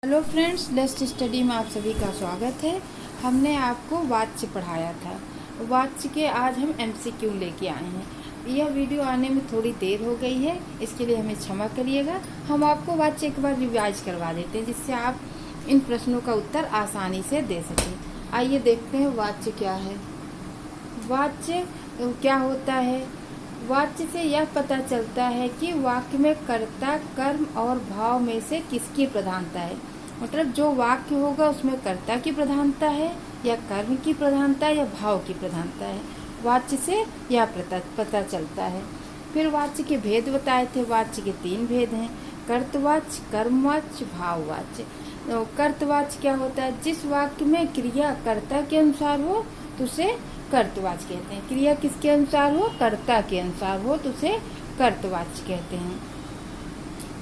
Hello friends, let's study में आप सभी का स्वागत है। हमने आपको वाच्य पढ़ाया था। वाच्य के आज हम एमसीक्यू लेके आए हैं। यह वीडियो आने में थोड़ी देर हो गई है, इसके लिए हमें क्षमा करिएगा। हम आपको वाच्य एक बार रिवाइज करवा देते हैं जिससे आप इन प्रश्नों का उत्तर आसानी से दे सकें। आइए देखते हैं वाच्य क्या है। वाच्य क्या होता है? वाच्य से यह पता चलता है कि वाक्य में कर्ता, कर्म और भाव में से किसकी प्रधानता है। मतलब जो वाक्य होगा उसमें कर्ता की प्रधानता है या कर्म की प्रधानता है या भाव की प्रधानता है। वाच्य से यह पता चलता है। फिर वाच्य के भेद बताए थे। वाच्य के 3 भेद हैं: कर्तवाच्य, कर्मवाच्य, भाववाच्य। तो कर्तवाच्य क्या होता है? जिस वाक्य में क्रिया कर्ता के अनुसार हो तो उसे कर्तवाच्य कहते हैं। क्रिया किसके अनुसार हो? कर्ता के अनुसार हो तो उसे कर्तवाच्य कहते हैं।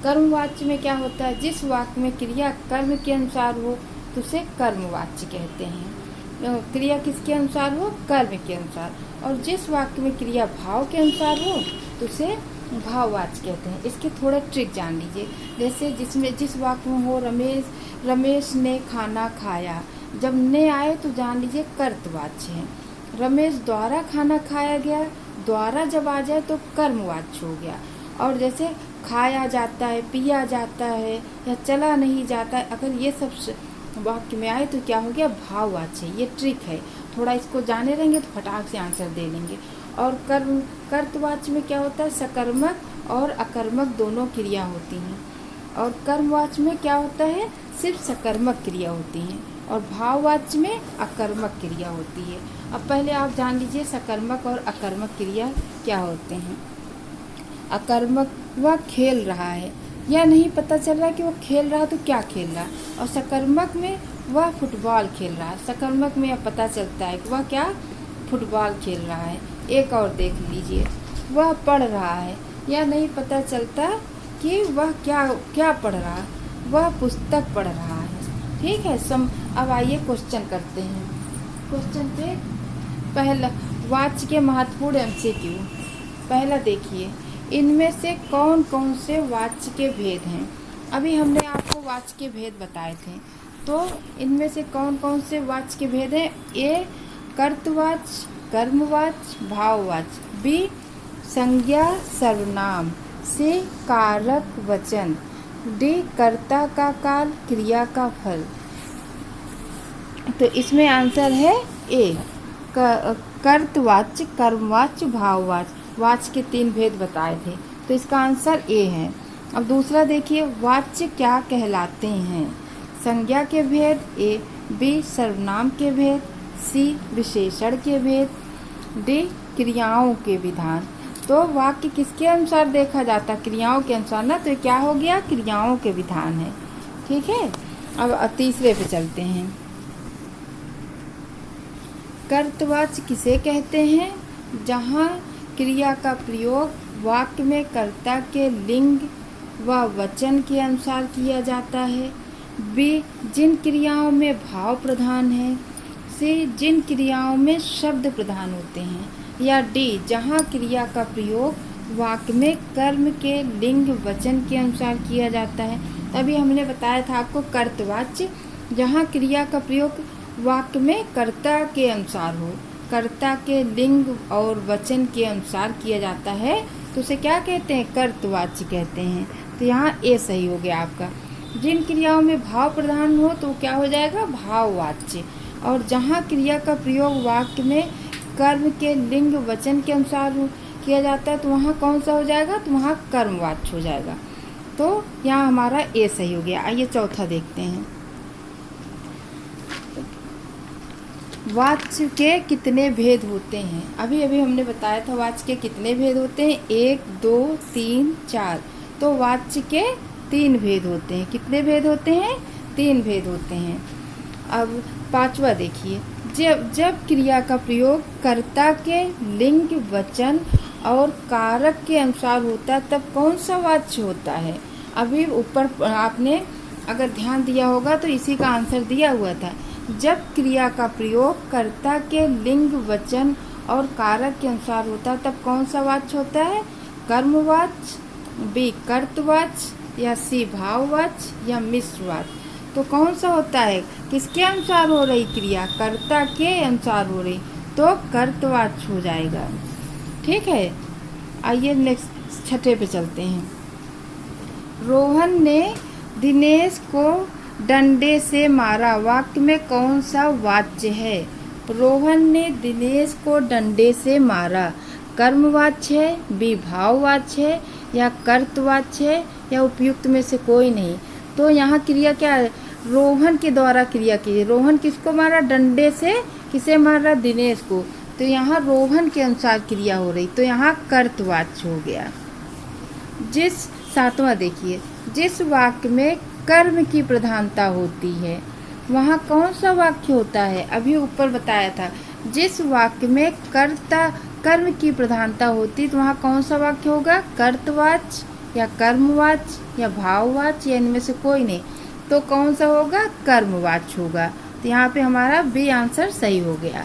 कर्मवाच्य में क्या होता है? जिस वाक्य में क्रिया कर्म के अनुसार हो तो उसे कर्मवाच्य कहते हैं। क्रिया किसके अनुसार हो? कर्म के अनुसार। और जिस वाक्य में क्रिया भाव के अनुसार हो तो उसे भाववाच्य कहते हैं। इसके थोड़े ट्रिक जान लीजिए। जैसे जिस वाक्य में हो रमेश ने खाना खाया, जब ने आए तो जान लीजिए कर्तवाच्य है। रमेश द्वारा खाना खाया गया, द्वारा जब आ जाए तो कर्मवाच्य हो गया। और जैसे खाया जाता है, पिया जाता है या चला नहीं जाता है, अगर ये सब वाक्य में आए तो क्या हो गया? भाववाच्य। ये ट्रिक है, थोड़ा इसको जाने रहेंगे तो फटाक से आंसर दे लेंगे। और कर्तवाच्य में क्या होता है? सकर्मक और अकर्मक दोनों क्रिया होती हैं। और कर्मवाच्य में क्या होता है? सिर्फ सकर्मक क्रिया होती हैं। और भाववाच्य में अकर्मक क्रिया होती है। अब पहले आप जान लीजिए सकर्मक और अकर्मक क्रिया क्या होते हैं। अकर्मक, वह खेल रहा है, या नहीं पता चल रहा कि वो खेल रहा तो क्या खेल रहा। और सकर्मक में वह फुटबॉल खेल रहा है। सकर्मक में यह पता चलता है कि वह क्या फुटबॉल खेल रहा है। एक और देख लीजिए, वह पढ़ रहा है, या नहीं पता चलता कि वह क्या पढ़ रहा है, वह पुस्तक पढ़ रहा है। ठीक है। अब आइए क्वेश्चन करते हैं। क्वेश्चन पे पहला वाच्य के महत्वपूर्ण एमसीक्यू। पहला देखिए, इनमें से कौन कौन से वाच्य के भेद हैं? अभी हमने आपको वाच्य के भेद बताए थे, तो इनमें से कौन कौन से वाच्य के भेद हैं? ए कर्तवाच्य, कर्मवाच्य, भाववाच्य। बी संज्ञा सर्वनाम। सी कारक वचन। डी कर्ता का काल, क्रिया का फल। तो इसमें आंसर है ए कर्तवाच्य, कर्मवाच्य, भाववाच्य। वाच्य के 3 भेद बताए थे, तो इसका आंसर ए है। अब दूसरा देखिए, वाच्य क्या कहलाते हैं? संज्ञा के भेद ए। बी सर्वनाम के भेद। सी विशेषण के भेद। डी क्रियाओं के विधान। तो वाक्य किसके अनुसार देखा जाता है? क्रियाओं के अनुसार ना, तो क्या हो गया? क्रियाओं के विधान है। ठीक है। अब तीसरे पे चलते हैं। कर्तवाच्य किसे कहते हैं? जहाँ क्रिया का प्रयोग वाक्य में कर्ता के लिंग व वचन के अनुसार किया जाता है। बी जिन क्रियाओं में भाव प्रधान है। सी जिन क्रियाओं में शब्द प्रधान होते हैं। या डी जहाँ क्रिया का प्रयोग वाक्य में कर्म के लिंग वचन के अनुसार किया जाता है। तभी हमने बताया था आपको कर्तवाच्य, जहाँ क्रिया का प्रयोग वाक्य में कर्ता के अनुसार हो, कर्ता के लिंग और वचन के अनुसार किया जाता है, तो उसे क्या कहते हैं? कर्तवाच्य कहते हैं। तो यहाँ ए सही हो गया आपका। जिन क्रियाओं में भाव प्रधान हो तो क्या हो जाएगा? भाववाच्य। और जहाँ क्रिया का प्रयोग वाक्य में कर्म के लिंग वचन के अनुसार किया जाता है तो वहाँ कौन सा हो जाएगा? तो वहाँ कर्मवाच्य हो जाएगा। तो यहाँ हमारा ए सही हो गया। आइए चौथा देखते हैं। वाच्य के कितने भेद होते हैं? अभी हमने बताया था वाच्य के कितने भेद होते हैं? 1, 2, 3, 4। तो वाच्य के 3 भेद होते हैं। कितने भेद होते हैं? 3 भेद होते हैं। अब पांचवा देखिए, जब क्रिया का प्रयोग कर्ता के लिंग वचन और कारक के अनुसार होता है तब कौन सा वाच्य होता है? अभी ऊपर आपने अगर ध्यान दिया होगा तो इसी का आंसर दिया हुआ था। जब क्रिया का प्रयोग कर्ता के लिंग वचन और कारक के अनुसार होता है तब कौन सा वाच्य होता है? कर्मवाच्य, बी कर्तवाच्य, या सी भाववाच्य, या मिश्र वाच्य। तो कौन सा होता है, किसके अनुसार हो रही क्रिया, कर्ता के अनुसार हो रही, तो कर्तवाच्य हो जाएगा। ठीक है, आइए नेक्स्ट छठे पे चलते हैं। रोहन ने दिनेश को डंडे से मारा, वाक्य में कौन सा वाच्य है। रोहन ने दिनेश को डंडे से मारा, कर्मवाच्य है, बी भाववाच्य है, या कर्तवाच्य है, या उपयुक्त में से कोई नहीं। तो यहाँ क्रिया क्या है, रोहन के द्वारा क्रिया की। रोहन किसको मारा, डंडे से। किसे मारा, दिनेश को। तो यहाँ रोहन के अनुसार क्रिया हो रही, तो यहाँ कर्तवाच्य हो गया। सातवां देखिए, जिस वाक्य में कर्म की प्रधानता होती है, वहाँ कौन सा वाक्य होता है। अभी ऊपर बताया था, जिस वाक्य में कर्म की प्रधानता होती, तो वहाँ कौन सा वाक्य होगा, कर्तवाच्य या कर्मवाच्य या भाववाच्य, या इनमें से कोई नहीं। तो कौन सा होगा, कर्मवाच्य होगा। तो यहाँ पे हमारा बी आंसर सही हो गया।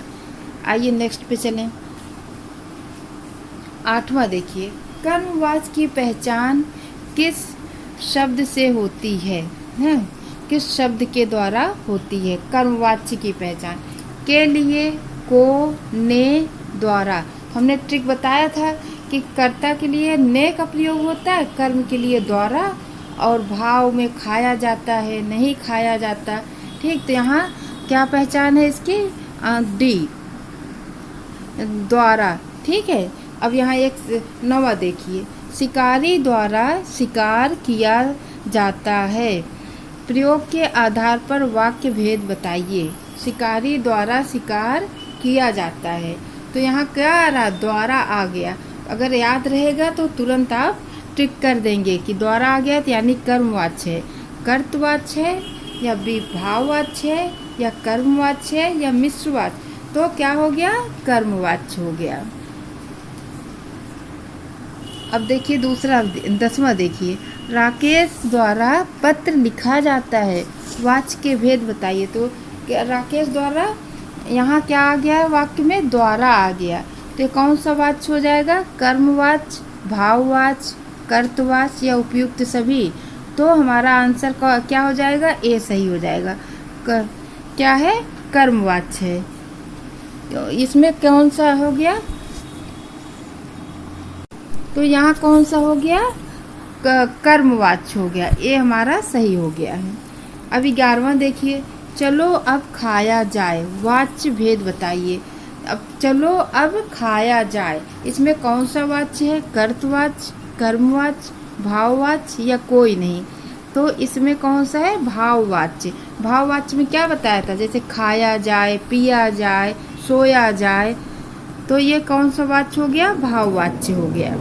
आइए नेक्स्ट पे चलें। आठवां देखिए, कर्मवाच्य की पहचान किस शब्द से होती है, किस शब्द के द्वारा होती है कर्मवाच्य की पहचान। के लिए, को, ने, द्वारा। हमने ट्रिक बताया था कि कर्ता के लिए ने का प्रयोग होता है, कर्म के लिए द्वारा, और भाव में खाया जाता है, नहीं खाया जाता। ठीक, तो यहाँ क्या पहचान है इसकी, डी, द्वारा। ठीक है, अब यहाँ एक नवा देखिए, शिकारी द्वारा शिकार किया जाता है, प्रयोग के आधार पर वाक्य भेद बताइए। शिकारी द्वारा शिकार किया जाता है, तो यहाँ क्या आ रहा, द्वारा आ गया। अगर याद रहेगा तो तुरंत आप टिक कर देंगे कि द्वारा आ गया, तो यानी कर्मवाच्य है, कर्तवाच्य है, या विभाववाच्य है, या कर्मवाच्य है, या मिश्रवाच्य। तो क्या हो गया, कर्मवाच्य हो गया। अब देखिए दूसरा, 10वां देखिए, राकेश द्वारा पत्र लिखा जाता है, वाच्य के भेद बताइए। तो राकेश द्वारा, यहाँ क्या आ गया है, वाक्य में द्वारा आ गया, तो कौन सा वाच्य हो जाएगा, कर्मवाच्य, भाववाच्य, कर्तवाच्य, या उपयुक्त सभी। तो हमारा आंसर का क्या हो जाएगा, ए सही हो जाएगा। क्या है, कर्मवाच्य है। तो इसमें कौन सा हो गया, तो यहाँ कौन सा हो गया, कर्मवाच्य हो गया। ये हमारा सही हो गया है। अब 11वां देखिए, चलो अब खाया जाए, वाच्य भेद बताइए। अब चलो अब खाया जाए, इसमें कौन सा वाच्य है, कर्तवाच्य, कर्मवाच्य, भाववाच्य, या कोई नहीं। तो इसमें कौन सा है, भाववाच्य। भाववाच्य में क्या बताया था, जैसे खाया जाए, पिया जाए, सोया जाए, तो ये कौन सा वाच्य हो गया, भाववाच्य हो गया।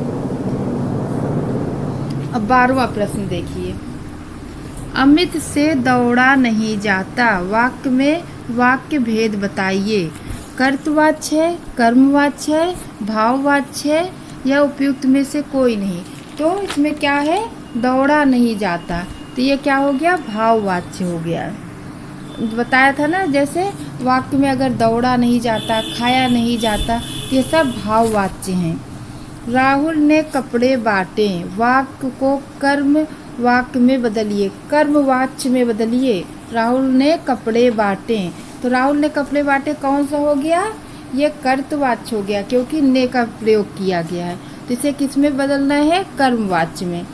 अब 12वां प्रश्न देखिए, अमित से दौड़ा नहीं जाता, वाक्य में वाक्य भेद बताइए। कर्तवाच्य है, कर्मवाच्य है, भाववाच्य है, या उपयुक्त में से कोई नहीं। तो इसमें क्या है, दौड़ा नहीं जाता, तो ये क्या हो गया, भाववाच्य हो गया। बताया था ना, जैसे वाक्य में अगर दौड़ा नहीं जाता, खाया नहीं जाता, ये सब भाववाच्य हैं। राहुल ने कपड़े बांटे, वाक्य को कर्म वाक्य में बदलिए, कर्मवाच्य में बदलिए। राहुल ने कपड़े बांटे, तो राहुल ने कपड़े बांटे कौन सा हो गया, ये कर्तवाच्य हो गया, क्योंकि ने का प्रयोग किया गया है। तो इसे किस में बदलना है, कर्मवाच्य में।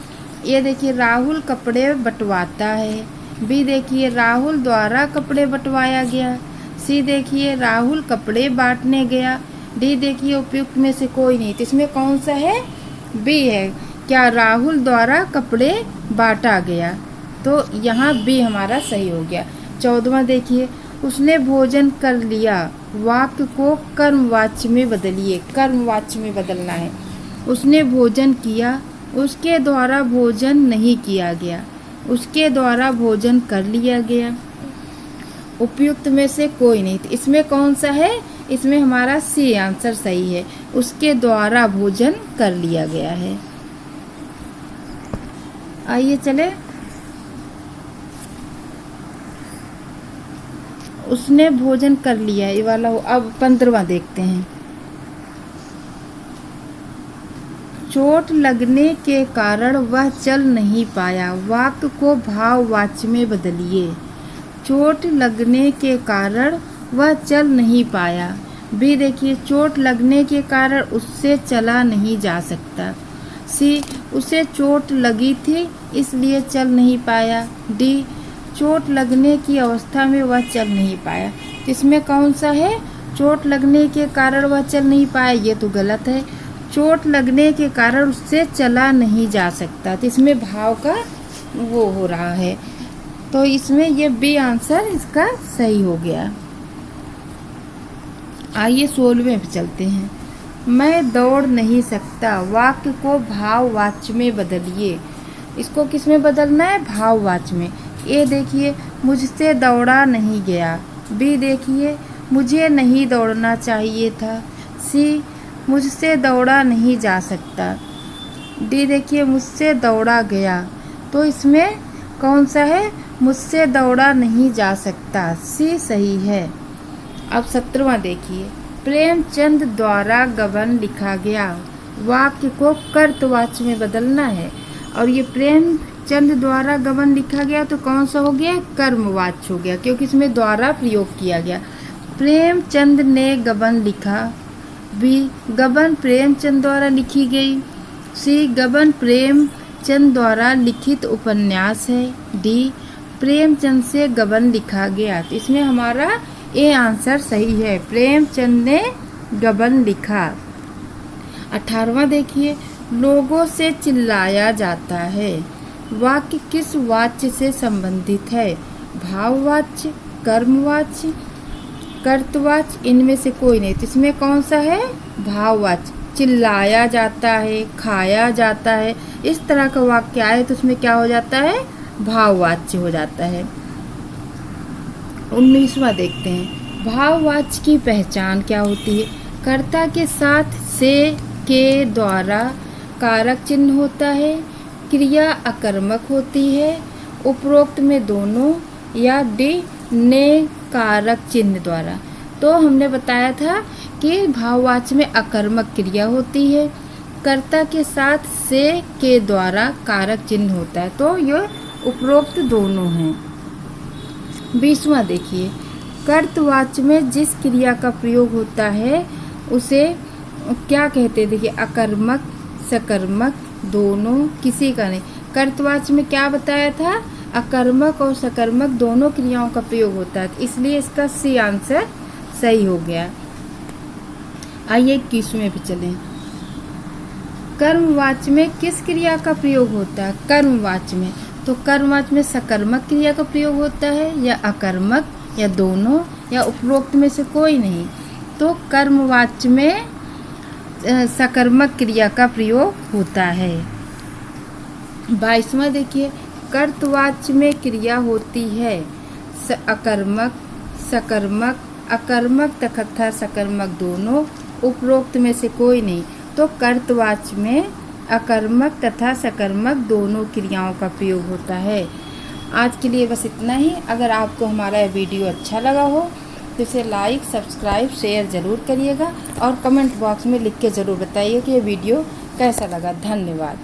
ये देखिए, राहुल कपड़े बंटवाता है। बी देखिए, राहुल द्वारा कपड़े बंटवाया गया। सी देखिए, राहुल कपड़े बांटने गया। डी देखिए, उपयुक्त में से कोई नहीं। तो इसमें कौन सा है, बी है, क्या राहुल द्वारा कपड़े बांटा गया। तो यहाँ बी हमारा सही हो गया। 14वां देखिए, उसने भोजन कर लिया, वाक्य को कर्मवाच्य में बदलिए, कर्मवाच्य में बदलना है। उसने भोजन किया, उसके द्वारा भोजन नहीं किया गया, उसके द्वारा भोजन कर लिया गया। उपयुक्त में से कोई नहीं। तो इसमें कौन सा है, इसमें हमारा सी आंसर सही है, उसके द्वारा भोजन कर लिया गया है। आइए चले, उसने भोजन कर लिया, ये वाला। अब 15वां देखते हैं, चोट लगने के कारण वह चल नहीं पाया, वाक्य को भाववाच्य में बदलिए। चोट लगने के कारण वह चल नहीं पाया। बी देखिए, चोट लगने के कारण उससे चला नहीं जा सकता। सी, उसे चोट लगी थी इसलिए चल नहीं पाया। डी, चोट लगने की अवस्था में वह चल नहीं पाया। इसमें कौन सा है? चोट लगने के कारण वह चल नहीं पाया, ये तो गलत है। चोट लगने के कारण उससे चला नहीं जा सकता, तो इसमें भाव का वो हो रहा है, तो इसमें ये बी आंसर इसका सही हो गया। आइए 16वें पे चलते हैं। मैं दौड़ नहीं सकता वाक्य को भाववाच्य में बदलिए। इसको किस में बदलना है? भाववाच्य में। ए देखिए, मुझसे दौड़ा नहीं गया। बी देखिए, मुझे नहीं दौड़ना चाहिए था। सी, मुझसे दौड़ा नहीं जा सकता। डी देखिए, मुझसे दौड़ा गया। तो इसमें कौन सा है? मुझसे दौड़ा नहीं जा सकता, सी सही है। अब 17वां देखिए, प्रेमचंद द्वारा गबन लिखा गया। वाक्य को कर्तवाच्य में बदलना है, और ये प्रेमचंद द्वारा गबन लिखा गया तो कौन सा हो गया? कर्मवाच्य हो गया, क्योंकि इसमें द्वारा प्रयोग किया गया। प्रेमचंद ने गबन लिखा। बी, गबन प्रेमचंद द्वारा लिखी गई। सी, गबन प्रेमचंद द्वारा लिखित उपन्यास है। डी, प्रेमचंद से गबन लिखा गया। तो इसमें हमारा ए आंसर सही है, प्रेमचंद ने गबन लिखा। 18वां देखिए, लोगों से चिल्लाया जाता है। वाक्य किस वाच्य से संबंधित है? भाववाच्य, कर्मवाच्य, कर्तवाच्य, इनमें से कोई नहीं। तो इसमें कौन सा है? भाववाच्य। चिल्लाया जाता है, खाया जाता है, इस तरह का वाक्य आए तो उसमें क्या हो जाता है? भाववाच्य हो जाता है। 19वां देखते हैं, भाववाच्य की पहचान क्या होती है? कर्ता के साथ से, के द्वारा कारक चिन्ह होता है, क्रिया अकर्मक होती है, उपरोक्त में दोनों, या डी, ने कारक चिन्ह द्वारा। तो हमने बताया था कि भाववाच्य में अकर्मक क्रिया होती है, कर्ता के साथ से, के द्वारा कारक चिन्ह होता है, तो ये उपरोक्त दोनों हैं। 20वां देखिए, कर्तवाच्य में जिस क्रिया का प्रयोग होता है उसे क्या कहते हैं? देखिए, अकर्मक, सकर्मक, दोनों, किसी का नहीं। कर्तवाच्य में क्या बताया था? अकर्मक और सकर्मक दोनों क्रियाओं का प्रयोग होता है, इसलिए इसका सी आंसर सही हो गया। आइए 21वें पे चलें। कर्मवाच्य में किस क्रिया का प्रयोग होता है? कर्मवाच्य में, तो कर्मवाच्य में सकर्मक क्रिया का प्रयोग होता है, या अकर्मक, या दोनों, या उपरोक्त में से कोई नहीं। तो कर्मवाच्य में सकर्मक क्रिया का प्रयोग होता है। 22वां देखिए, कर्तवाच्य में क्रिया होती है अकर्मक, सकर्मक, अकर्मक तथा सकर्मक दोनों, उपरोक्त में से कोई नहीं। तो कर्तवाच्य में अकर्मक तथा सकर्मक दोनों क्रियाओं का प्रयोग होता है। आज के लिए बस इतना ही। अगर आपको हमारा यह वीडियो अच्छा लगा हो तो इसे लाइक, सब्सक्राइब, शेयर ज़रूर करिएगा, और कमेंट बॉक्स में लिख के ज़रूर बताइए कि ये वीडियो कैसा लगा। धन्यवाद।